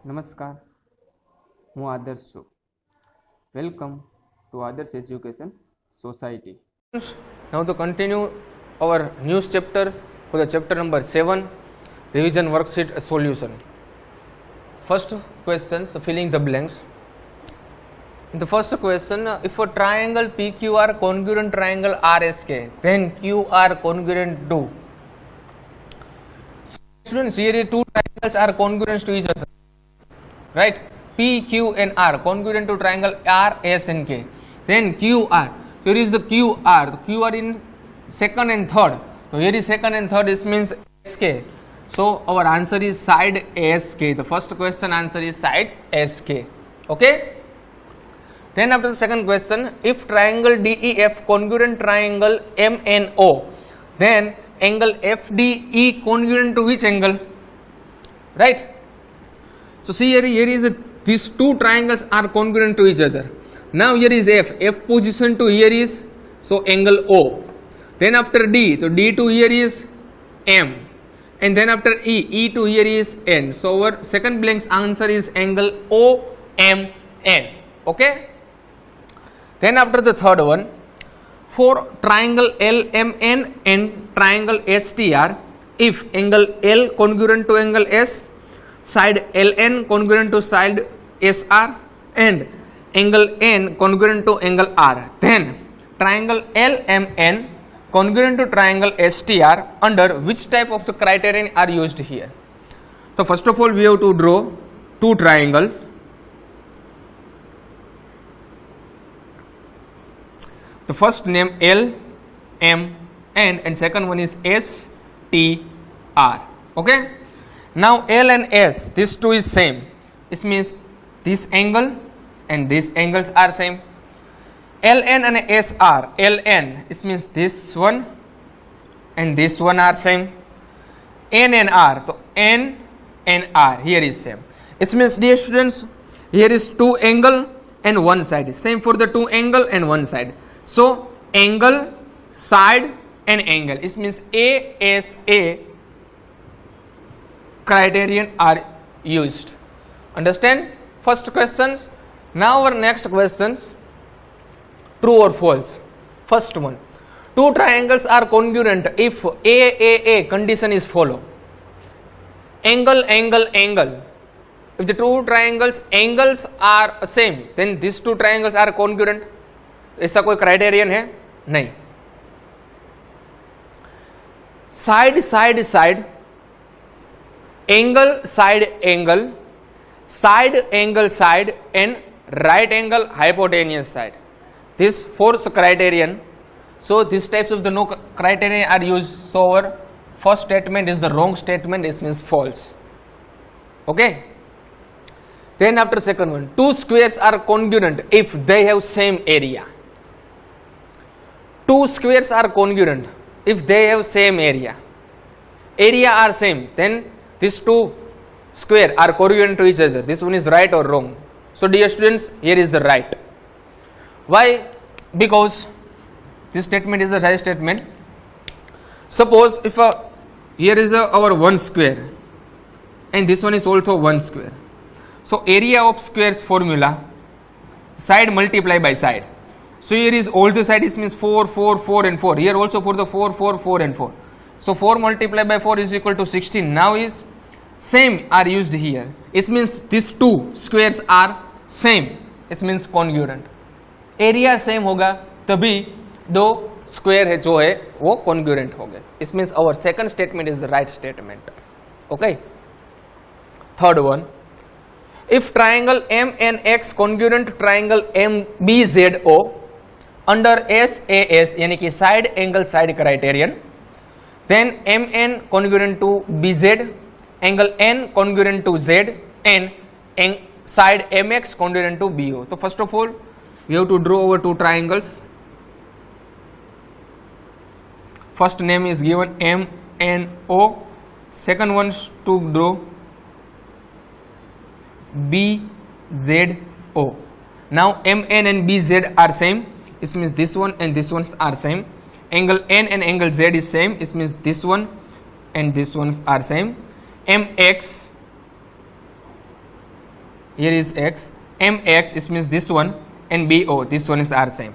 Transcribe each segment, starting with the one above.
નમસ્કાર, હું આદર્શ છું. વેલકમ ટુ આદર્શ education society. Now to continue our news chapter for the chapter number 7, revision worksheet solution. First question, so filling the blanks. In the first question, if a triangle PQR congruent triangle RSK, then QR congruent to. Students, here two triangles are congruent to each other, right? P, Q and R congruent to triangle R, S and K. Then QR. So here is the QR. The QR in second and third. So here is second and third. This means SK. So our answer is side SK. The first question answer is side SK. Okay. Then after the second question, if triangle DEF congruent triangle MNO, then angle FDE congruent to which angle? Right. So see here is these two triangles are congruent to each other. Now here is F position to here is so angle O. Then after D, so D to here is M, and then after E to here is N. So our second blank's answer is angle OMN. Okay. Then after the third one, for triangle LMN and triangle STR, if angle L congruent to angle S, side LN congruent to side SR, and angle N congruent to angle R, then triangle LMN congruent to triangle STR, under which type of the criterion are used here? So first of all we have to draw two triangles. The first name L, M, N, and second one is S, T, R. Okay. Now L and S, these two is same. This means this angle and these angles are same. LN and SR, LN, this means this one and this one are same. N and R, so N and R here is same. It means, dear students, here is two angle and one side. Same for the two angle and one side. So angle, side and angle. It means ASA criterion are used. Understand? First questions. Now our next questions, true or false. First one, two triangles are congruent if AAA condition is follow. Angle, angle, angle. If the two triangles angles are same, then these two triangles are congruent. ऐसा कोई criterion है? नहीं. Side side side, angle side angle, side angle side and right angle hypotenuse side. This fourth criterion. So these types of the no criterion are used. So our first statement is the wrong statement. This means false. Okay. Then after second one, two squares are congruent if they have same area. Two squares are congruent if they have same area. Area are same. Then these two square are congruent to each other. This one is right or wrong? So dear students, here is the right. Why? Because this statement is the right statement. Suppose if here is our one square and this one is also one square. So area of squares formula, side multiply by side. So here is all the side, this means 4, 4, 4 and 4. Here also for the 4, 4, 4 and 4. So 4 multiplied by 4 is equal to 16. Now is same are used here. It means these two squares are same. It means congruent. Area same होगा तभी दो square है जो है वो congruent होंगे. It means our second statement is the right statement. Okay. Third one. If triangle MNX congruent to triangle MBZO under SAS यानी कि side angle side criterion, then MN congruent to BZ, angle N congruent to Z, and side MX congruent to BO. So first of all we have to draw our two triangles. First name is given MNO, second one to draw BZO. Now MN and BZ are same. It means this one and this ones are same. Angle N and angle Z is same. It means this one and this ones are same. MX here is x, mx, it means this one, and bo, this one is are same.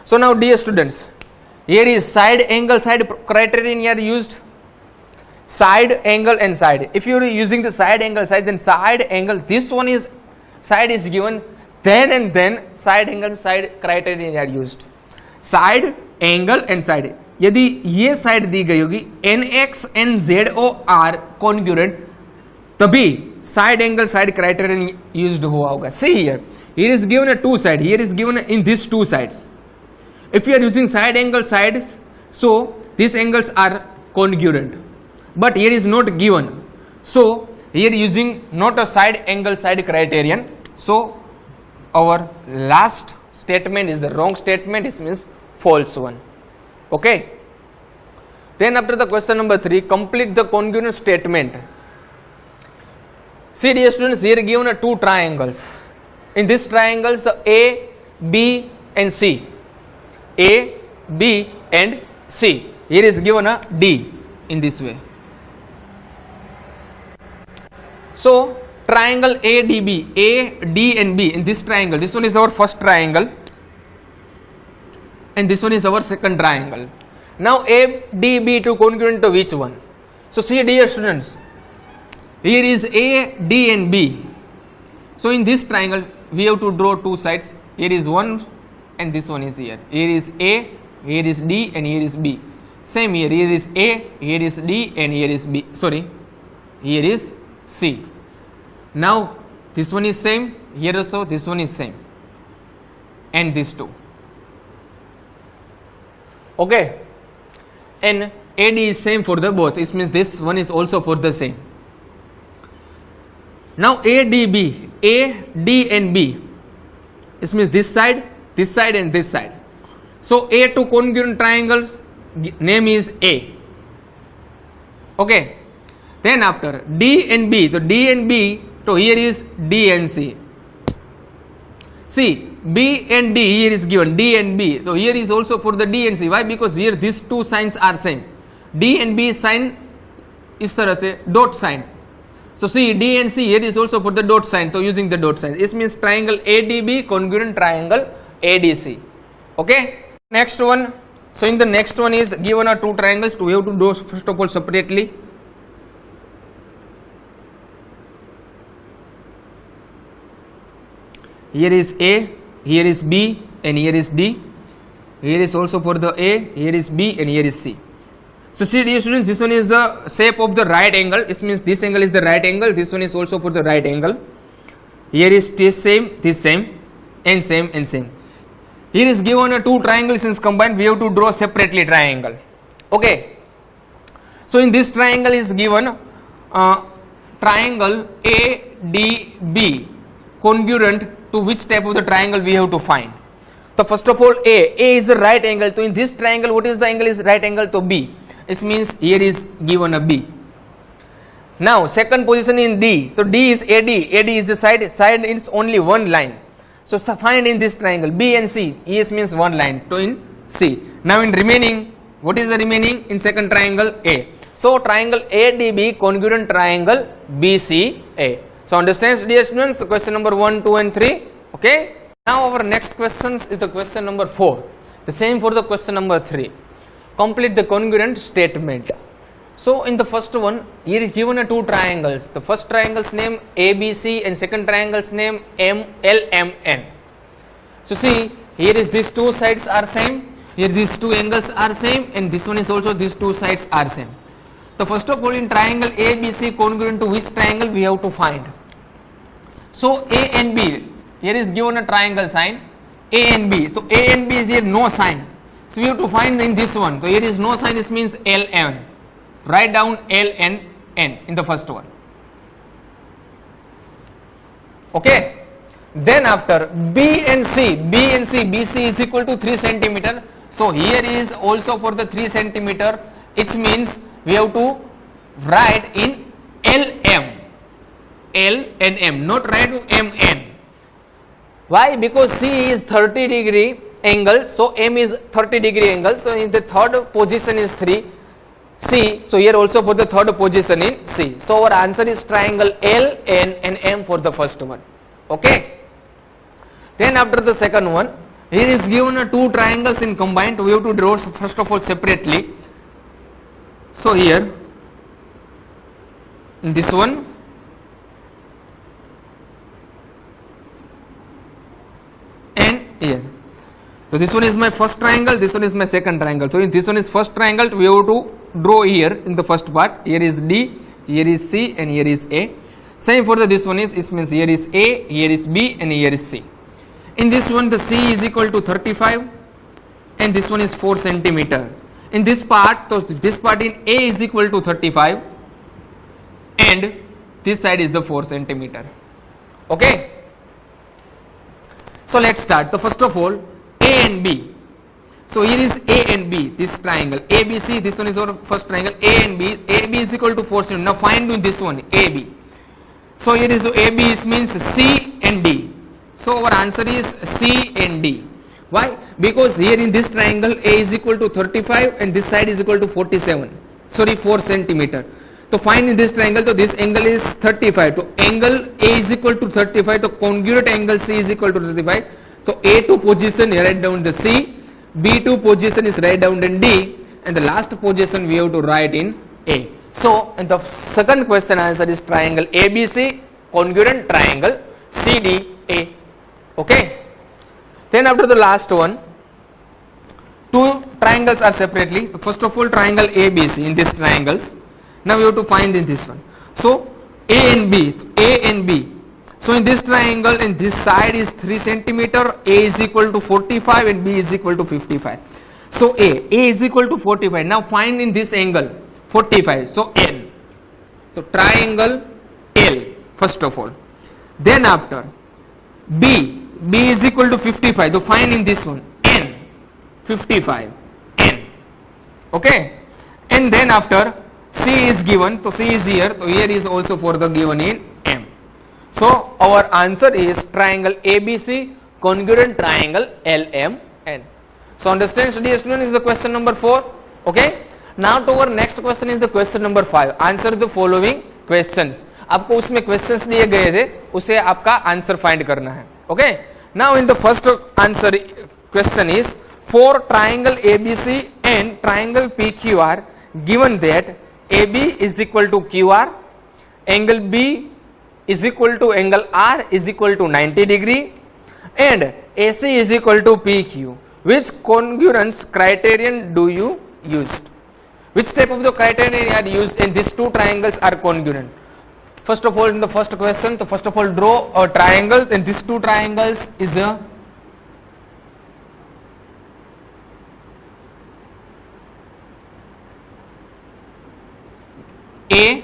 So now dear students, here is side angle side criterion here used, side angle and side. If you are using the side angle side, then side angle, this one is side is given, then and then side angle side criterion are used. Side angle and side, यदि ये side दी गई होगी nx and zo are congruent, तभी side angle side criterion used हुआ होगा. See here, here is given a two side, here is given in these two sides. If you are using side angle sides, so these angles are congruent, but here is not given, so here using not a side angle side criterion, so our last statement is the wrong statement, it means false one. Okay, then after the question number 3, complete the congruent statement. See dear students, here given a two triangles. In these triangles, the A, B and C, A, B and C, here is given a D in this way. So triangle ADB, A, D and B in this triangle, this one is our first triangle and this one is our second triangle. Now A, D, B to congruent to which one? So see dear students, here is A, D and B. So in this triangle we have to draw two sides. Here is one and this one is here. Here is A, here is D and here is B. Same here, here is A, here is D and here is B. Sorry, here is C. Now this one is same, here also this one is same, and these two. Okay, and AD is same for the both, it means this one is also for the same. Now ADB, A, D and B, it means this side and this side. So A to congruent triangles name is A. Okay, then after D and B, so D and B, so here is D and C. See, B and D here is given, D and B, so here is also for the D and C. Why? Because here these two signs are same. D and B sign इस तरह से dot sign. So see, D and C here is also for the dot sign, so using the dot sign. This means triangle ADB congruent triangle ADC. Okay, next one. So in the next one is given are two triangles, so we have to draw first of all separately. Here is A, here is B and here is D. Here is also for the A, here is B and here is C. So see dear students, this one is the shape of the right angle, it means this angle is the right angle, this one is also for the right angle. Here is this same and same and same. Here is given a two triangles since combined, we have to draw separately triangle. Okay, so in this triangle is given triangle ADB congruent to which type of the triangle we have to find. So first of all A is the right angle, so in this triangle what is the angle is right angle to B, it means here is given a B. Now second position in D, so D is AD is the side is only one line, so find in this triangle B and C, ES means one line, so in C. Now in remaining, what is the remaining in second triangle A, so triangle ADB congruent triangle BCA. So understand dear students, question number 1, 2 and 3. Okay, now our next questions is the question number 4, the same for the question number 3. Complete the congruent statement. So in the first one, here is given a two triangles, the first triangle's name ABC and second triangle's name LMN. So see, here is these two sides are same, here these two angles are same, and this one is also these two sides are same. So first of all in triangle ABC congruent to which triangle we have to find. So A and B, here is given a triangle sign A and B, so A and B is here no sign, so we have to find in this one, so here is no sign, this means LN, write down L and N in the first one. Okay, then after B and C, BC is equal to 3 centimeter, so here is also for the 3 centimeter, it means we have to write in LM, L and M, not write MN. Why? Because C is 30 degree angle, so M is 30 degree angle, so in the third position is 3, C. So here also for the third position in C. So our answer is triangle L, N and M for the first one. Okay. Then after the second one, here is given two triangles in combined. We have to draw first of all separately. So here in this one and here. So this one is my first triangle, this one is my second triangle. So in this one is first triangle, we have to draw here in the first part. Here is D, here is C and here is A. Same for this one is, it means here is A, here is B and here is C. In this one the C is equal to 35 and this one is 4 centimeter. In this part, so this part in A is equal to 35 and this side is the 4 centimeter. Okay. So let's start. So first of all, A and B. So here is A and B, this triangle ABC. This one is our first triangle A and B. AB is equal to 4 cm. Now find this one AB. So here is AB, it means C and D. So our answer is C and D. Why? Because here in this triangle A is equal to 35 and this side is equal to 4 centimeter. So find in this triangle, so this angle is 35. So angle A is equal to 35. So congruent angle C is equal to 35. So A2 position, write down the C, B2 position is write down in D, and the last position we have to write in A. So in the second question answer is triangle ABC, congruent triangle CDA. Okay. Then after the last one, two triangles are separately. First of all, triangle ABC in these triangles. Now we have to find in this one. So A and B. So in this triangle, in this side is 3 centimeter, A is equal to 45 and B is equal to 55. So A is equal to 45. Now find in this angle 45. So N. So triangle L first of all. Then after B is equal to 55. So find in this one N, 55 N. Okay. And then after C is given. So C is here. So here is also for the given in M. So our answer is triangle ABC, congruent triangle LMN. So understand, dear student, is the question number 4. Okay. Now to our next question is the question number 5. Answer the following questions. आपको उसमें questions दिए गए थे, उसे आपका answer find करना है. Okay. Now in the first answer question is for triangle ABC and triangle PQR, given that AB is equal to QR, angle B is equal to angle R is equal to 90 degree and AC is equal to PQ. Which congruence criterion do you use? Which type of the criterion are used in these two triangles are congruent? First of all, in the first question, so first of all draw a triangle, and these two triangles is a A,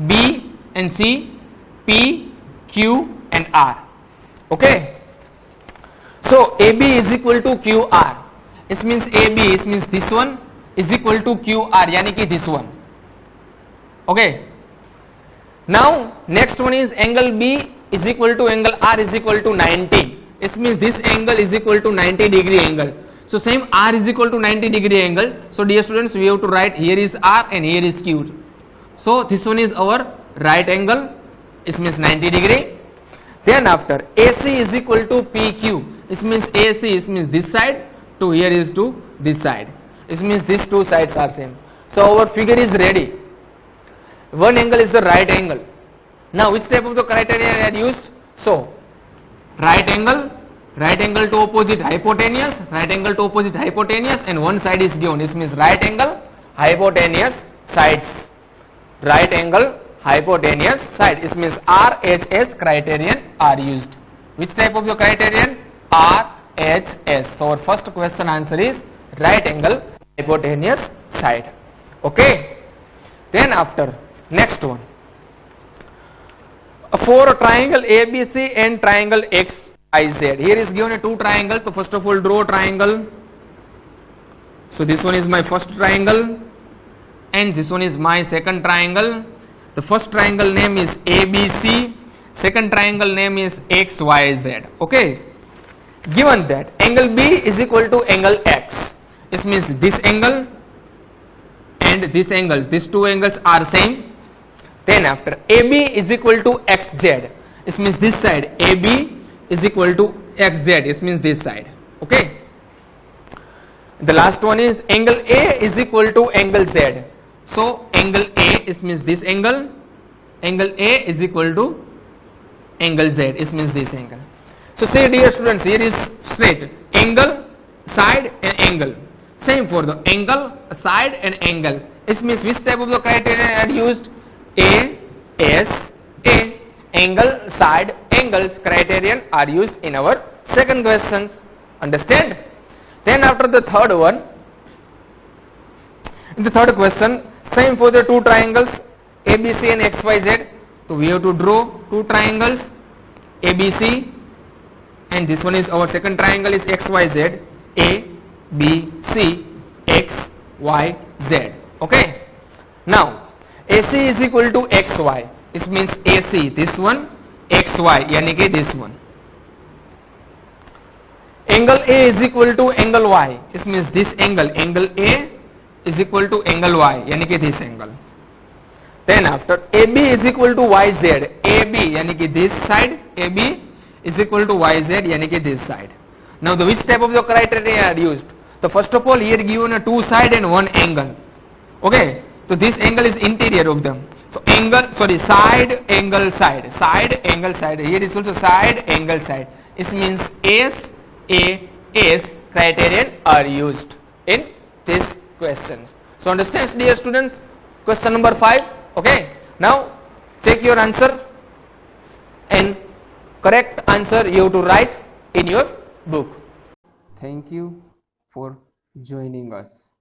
B and C, P, Q and R. Okay. So AB is equal to QR. It means AB, it means this one is equal to QR, yani ki this one. Okay. Now next one is angle B is equal to angle R is equal to 90. It means this angle is equal to 90 degree angle. So same R is equal to 90 degree angle. So dear students, we have to write here is R and here is Q. So this one is our right angle. It means 90 degree. Then after AC is equal to PQ. It means AC, it means this side to here is to this side. It means these two sides are same. So our figure is ready. One angle is the right angle. Now which type of the criteria are used? So right angle to opposite hypotenuse, right angle to opposite hypotenuse, and one side is given. This means right angle, hypotenuse sides. Right angle, hypotenuse side. This means RHS criterion are used. Which type of the criterion? RHS. So our first question answer is right angle, hypotenuse side. Okay. Then after next one, for a triangle ABC and triangle XYZ. Here is given a two triangle. So first of all draw triangle. So this one is my first triangle and this one is my second triangle. The first triangle name is ABC, second triangle name is XYZ. Okay. Given that angle B is equal to angle X, it means this angle and these angles, these two angles are same. Then after AB is equal to XZ, it means this side AB is equal to XZ, it means this side. Okay. The last one is angle A is equal to angle Z. So angle A, it means this angle. Angle A is equal to angle Z, it means this angle. So say dear students, here is straight angle, side and angle. Same for the angle, side and angle. It means which type of the criteria are used? A, S, A. Angle, side, angles criterion are used in our second questions. Understand? Then after the third one, in the third question, same for the two triangles ABC and XYZ. So we have to draw two triangles ABC, and this one is our second triangle is XYZ, A, B, C, X, Y, Z. Okay. Now AC is equal to XY. It means AC this one, XY yani ki this one. Angle A is equal to angle Y. It means this angle, angle A is equal to angle Y yani ki this angle. Then after AB is equal to YZ, AB yani ki this side, AB is equal to YZ yani ki this side. Now the which type of the criteria are used? So first of all, here given a two side and one angle. Okay, so this angle is interior of them. So angle, sorry, side, angle, side, side, angle, side. Here is also side, angle, side. It means S, A, S criterion are used in this questions. So understand, dear students, question number 5. Okay, now check your answer, and correct answer you have to write in your book. Thank you for joining us.